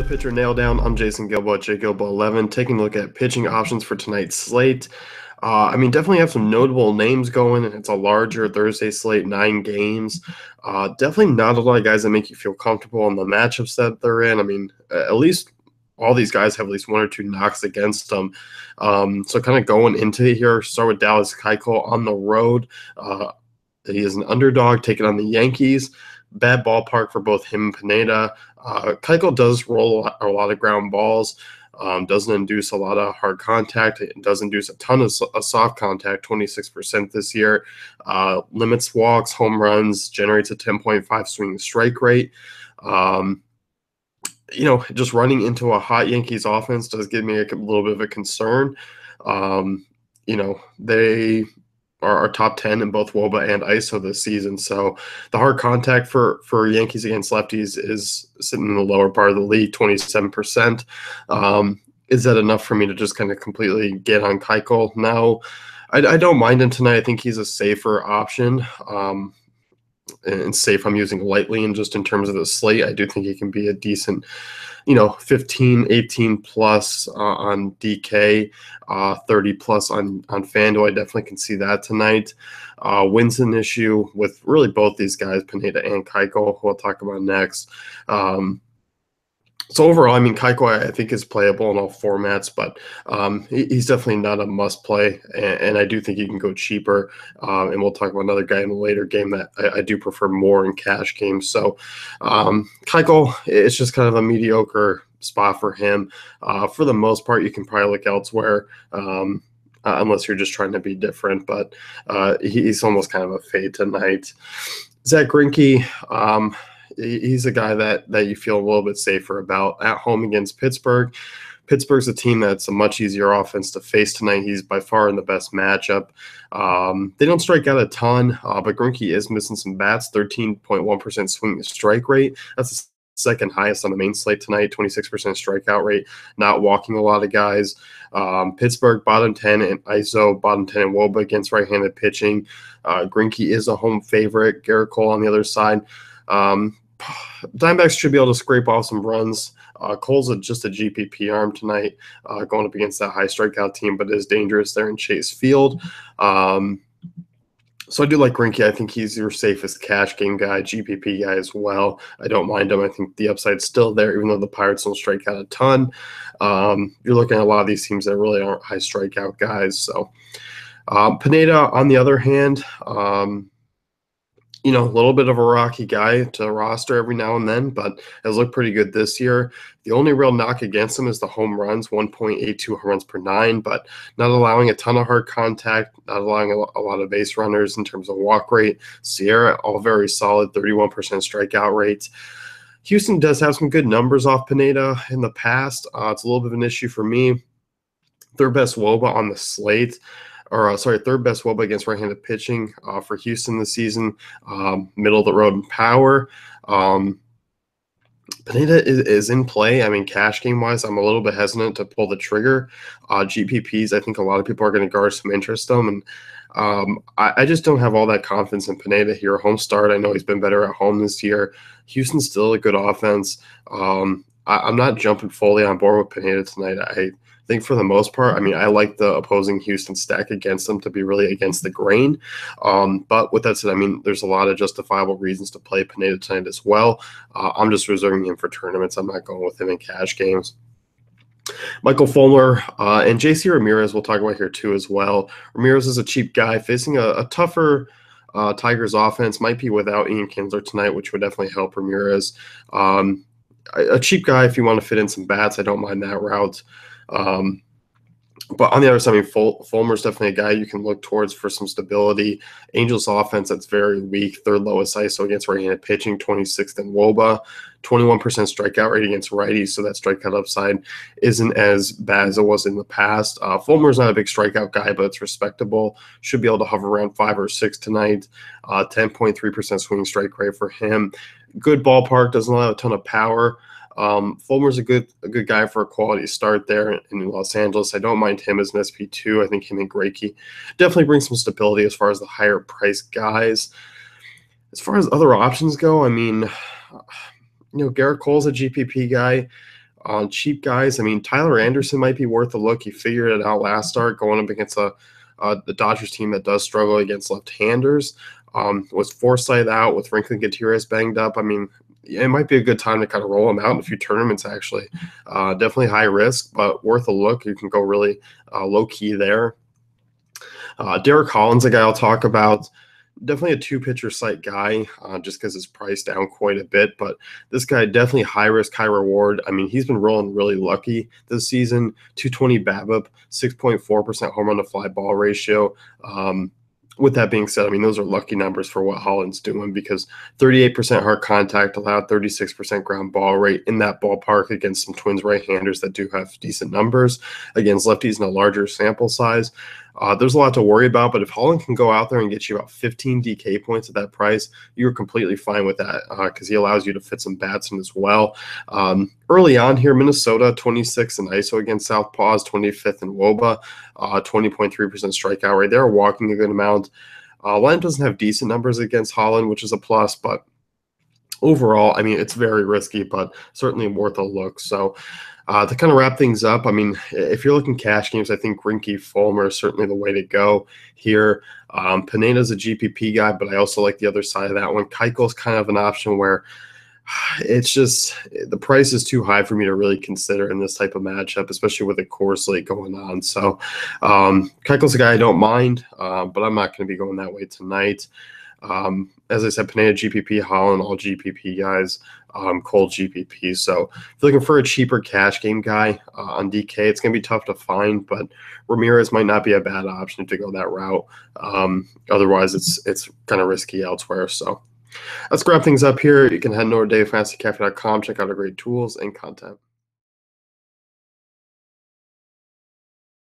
Pitcher Nail Down. I'm Jason Gilbo at JGilbo11, taking a look at pitching options for tonight's slate. Definitely have some notable names going. It's a larger Thursday slate, 9 games. Definitely not a lot of guys that make you feel comfortable in the matchups that they're in. At least all these guys have at least one or two knocks against them. So kind of going into it here, start with Dallas Keuchel on the road. He is an underdog taking on the Yankees. Bad ballpark for both him and Pineda. Keuchel does roll a lot of ground balls, doesn't induce a lot of hard contact. It does induce a ton of soft contact, 26% this year. Limits walks, home runs, generates a 10.5 swing strike rate. Just running into a hot Yankees offense does give me a little bit of a concern. They are top 10 in both WOBA and ISO this season. So the hard contact for Yankees against lefties is sitting in the lower part of the league, 27%. Is that enough for me to just kind of completely get on Keuchel? No, I don't mind him tonight. I think he's a safer option. And safe I'm using lightly, and just in terms of the slate, I do think he can be a decent 15, 18 plus on DK, 30 plus on FanDuel. I definitely can see that tonight. Wins an issue with really both these guys, Pineda and Keuchel, who I'll talk about next. So overall, Keuchel I think is playable in all formats, but he's definitely not a must play, and I do think you can go cheaper. And we'll talk about another guy in a later game that I do prefer more in cash games. So Keuchel, it's just kind of a mediocre spot for him. For the most part, you can probably look elsewhere. Unless you're just trying to be different, but he's almost kind of a fade tonight. Zach Greinke, he's a guy that you feel a little bit safer about at home against Pittsburgh. Pittsburgh's a team that's a much easier offense to face tonight. He's by far in the best matchup. They don't strike out a ton, but Greinke is missing some bats, 13.1% swing to strike rate. That's the second highest on the main slate tonight, 26% strikeout rate, not walking a lot of guys. Pittsburgh, bottom 10 in ISO, bottom 10 in WOBA against right-handed pitching. Greinke is a home favorite. Garrett Cole on the other side. Diamondbacks should be able to scrape off some runs. Cole's just a GPP arm tonight, going up against that high strikeout team, but is dangerous there in Chase Field. So I do like Greinke. I think he's your safest cash game guy, GPP guy as well. I don't mind him. I think the upside's still there, even though the Pirates don't strike out a ton. You're looking at a lot of these teams that really aren't high strikeout guys. So Pineda, on the other hand, a little bit of a rocky guy to roster every now and then, but has looked pretty good this year. The only real knock against him is the home runs, 1.82 home runs per 9, but not allowing a ton of hard contact, not allowing a lot of base runners in terms of walk rate. Sierra, all very solid, 31% strikeout rates. Houston does have some good numbers off Pineda in the past. It's a little bit of an issue for me. Third best WOBA on the slate. Third best WOBA against right-handed pitching for Houston this season. Middle of the road in power. Pineda is in play. Cash game-wise, I'm a little bit hesitant to pull the trigger. GPPs, I think a lot of people are going to guard some interest in them, and I just don't have all that confidence in Pineda here. Home start, I know he's been better at home this year. Houston's still a good offense. I'm not jumping fully on board with Pineda tonight. I think for the most part, I like the opposing Houston stack against them to be really against the grain. But with that said, there's a lot of justifiable reasons to play Pineda tonight as well. I'm just reserving him for tournaments. I'm not going with him in cash games. Michael Fulmer and JC Ramirez we'll talk about here too as well. Ramirez is a cheap guy facing a tougher Tigers offense. Might be without Ian Kinsler tonight, which would definitely help Ramirez. A cheap guy if you want to fit in some bats. I don't mind that route. But on the other side, Fulmer's definitely a guy you can look towards for some stability. Angels offense that's very weak, third lowest ISO against right-handed pitching, 26th in WOBA, 21% strikeout rate against righties, so that strikeout upside isn't as bad as it was in the past. Fulmer's not a big strikeout guy, but it's respectable. Should be able to hover around 5 or 6 tonight. 10.3% swinging strike rate for him. Good ballpark, doesn't allow a ton of power. Fulmer's a good guy for a quality start there in Los Angeles. I don't mind him as an SP2. I think him and Greinke definitely bring some stability as far as the higher price guys. As far as other options go, Garrett Cole's a GPP guy. On cheap guys, I mean, Tyler Anderson might be worth a look. He figured it out last start going up against the Dodgers team that does struggle against left-handers. Was Forsythe out with Franklin Gutierrez banged up? I mean, it might be a good time to kind of roll him out in a few tournaments, actually. Definitely high risk, but worth a look. You can go really low-key there. Derek Collins, a guy I'll talk about. Definitely a two-pitcher site guy, just because his price down quite a bit. But this guy definitely high risk, high reward. I mean, he's been rolling really lucky this season. 220 BABIP, 6.4% home run to fly ball ratio. With that being said, I mean, those are lucky numbers for what Holland's doing, because 38% hard contact allowed, 36% ground ball rate in that ballpark against some Twins right-handers that do have decent numbers, against lefties in a larger sample size. There's a lot to worry about, but if Holland can go out there and get you about 15 DK points at that price, you're completely fine with that, because he allows you to fit some bats in as well. Early on here, Minnesota 26th in ISO against Southpaws, 25th in WOBA, 20.3% strikeout rate. They're walking a good amount. Line doesn't have decent numbers against Holland, which is a plus, but overall, I mean, it's very risky, but certainly worth a look. So to kind of wrap things up, I mean, if you're looking cash games, I think Greinke, Fulmer is certainly the way to go here. Pineda's a GPP guy, but I also like the other side of that one. Keuchel's kind of an option where it's just the price is too high for me to really consider in this type of matchup, especially with a Coors slate going on. So Keuchel's a guy I don't mind, but I'm not going to be going that way tonight. As I said, Pineda GPP, Holland, all GPP guys, cold GPP. So if you're looking for a cheaper cash game guy on DK, it's going to be tough to find, but Ramirez might not be a bad option to go that route. Otherwise, it's kind of risky elsewhere. So let's wrap things up here. You can head over to DaveFantasyCafe.com, check out our great tools and content.